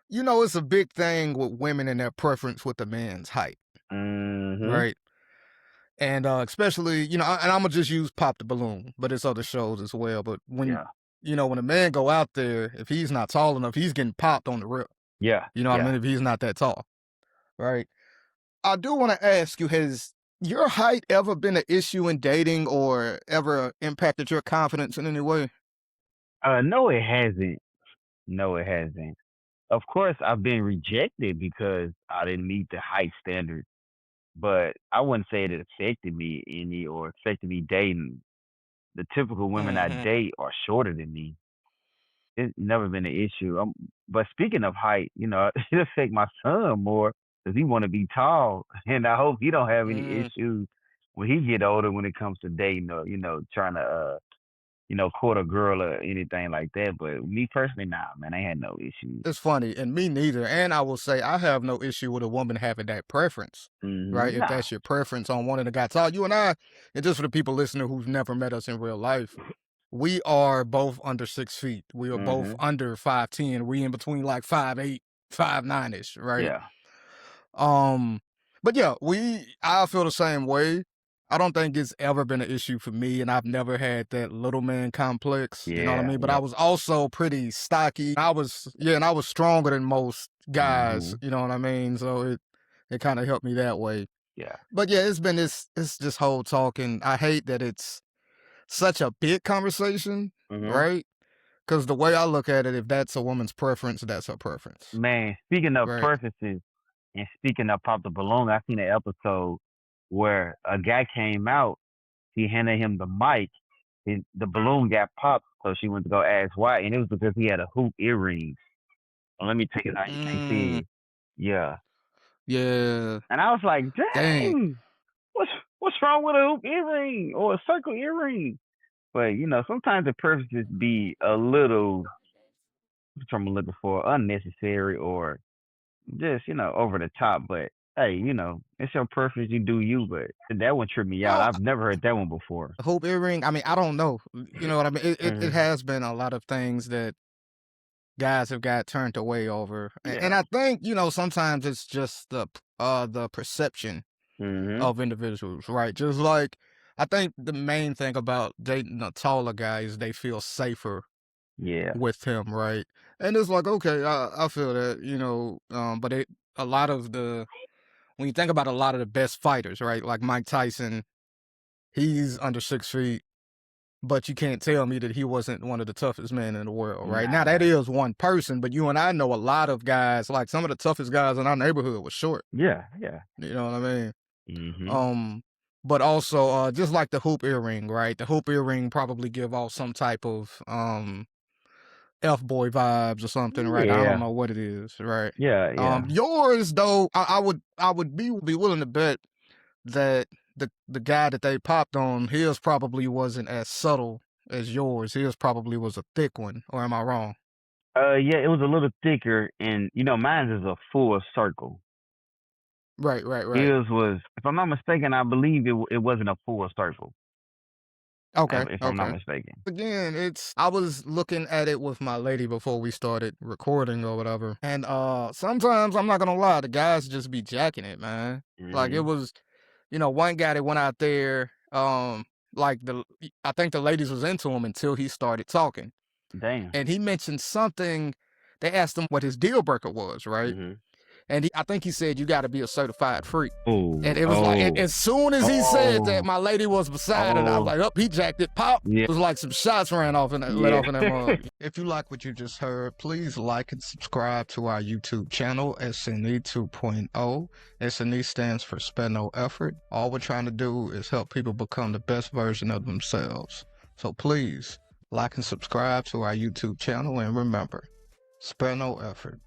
you know, it's a big thing with women and their preference with the man's height, Mm-hmm. right? And especially, you know, and I'm gonna just use Pop the Balloon, but it's other shows as well. But when Yeah. you know, when a man go out there, if he's not tall enough, he's getting popped on the rip. Yeah. You know what I Yeah. mean? If he's not that tall, right? I do want to ask you, has your height ever been an issue in dating or ever impacted your confidence in any way? No, it hasn't. No, it hasn't. Of course, I've been rejected because I didn't meet the height standard, but I wouldn't say it affected me any or affected me dating. The typical women I Hmm. date are shorter than me. It's never been an issue. But speaking of height, it affect my son more because he want to be tall, and I hope he don't have any Mm. issues when he get older when it comes to dating or trying to court a girl or anything like that. But me personally, nah, man, I had no issues. It's funny, and me neither. And I will say, I have no issue with a woman having that preference, right? If Nah. that's your preference on wanting a guy tall, you and I, and just for the people listening who've never met us in real life, we are both under 6 feet. We are both hmm under 5'10". We in between like 5'8", 5'9" ish, right? Yeah. Um, but yeah, I feel the same way. I don't think it's ever been an issue for me, and I've never had that little man complex. You know what I Yeah. mean? But I Yep. was also pretty stocky. And I was stronger than most guys. hmm You know what I mean? So it kind of helped me that way. Yeah. But yeah, it's been this whole talking. I hate that it's such a big conversation, hmm right? Because the way I look at it, if that's a woman's preference, that's her preference, Man, speaking of right? preferences and speaking of Pop the Balloon, I seen an episode where a guy came out. He handed him the mic. The balloon got popped, so she went to go ask why, and it was because he had a hoop earring. Well, let me take it out. You can't Mm, see it. Yeah, yeah. and I was like, Dang. dang, what's wrong with a hoop earring or a circle earring? But sometimes the preferences be a little, what I'm looking for, unnecessary or just over the top. But hey, it's your preference. You do you. But that one tripped me out. Well, I've never heard that one before. hoop earring, I mean, I don't know. You know what I mean? It hmm has been a lot of things that guys have got turned away over. And Yeah. I think, you know, sometimes it's just the perception hmm of individuals, right? Just like I think the main thing about dating a taller guy is they feel safer Yeah. with him, right? And it's like, okay, I feel that, you know, but a lot of the when you think about a lot of the best fighters, right? Like Mike Tyson, he's under 6 feet. But you can't tell me that he wasn't one of the toughest men in the world, right? Now that Nah. is one person, but you and I know a lot of guys, like some of the toughest guys in our neighborhood was short. Yeah. Yeah. You know what I mean? hmm Um, but also just like the hoop earring, right? The hoop earring probably give off some type of F boy vibes or something, right? I don't Yeah. know what it is, right? Yeah. Yeah. Yours though, I would be willing to bet that the guy that they popped on, his probably wasn't as subtle as yours. His probably was a thick one, or am I wrong? Yeah. It was a little thicker, and mine is a full circle. Right, right, right. His was, if I'm not mistaken, I believe it wasn't a full circle. Okay, If I'm not okay. mistaken. Again, I was looking at it with my lady before we started recording or whatever. And sometimes I'm not gonna lie, the guys just be jacking it, man. Like it hmm was, you know, one guy that went out there, like I think the ladies was into him until he started talking. Damn. And he mentioned something. They asked him what his deal breaker was, right? hmm And I think he said, you got to be a certified freak. And Oh. it was like, Oh. as soon as he said that, Oh. my lady was beside it. I was Oh. like, up, he jacked it, pop. Yeah. It was like some shots ran off and let Yeah. off in that mug. If you like what you just heard, please like and subscribe to our YouTube channel, SNE 2.0. SNE stands for Spare No Effort. All we're trying to do is help people become the best version of themselves. So please like and subscribe to our YouTube channel, and remember, spare no effort.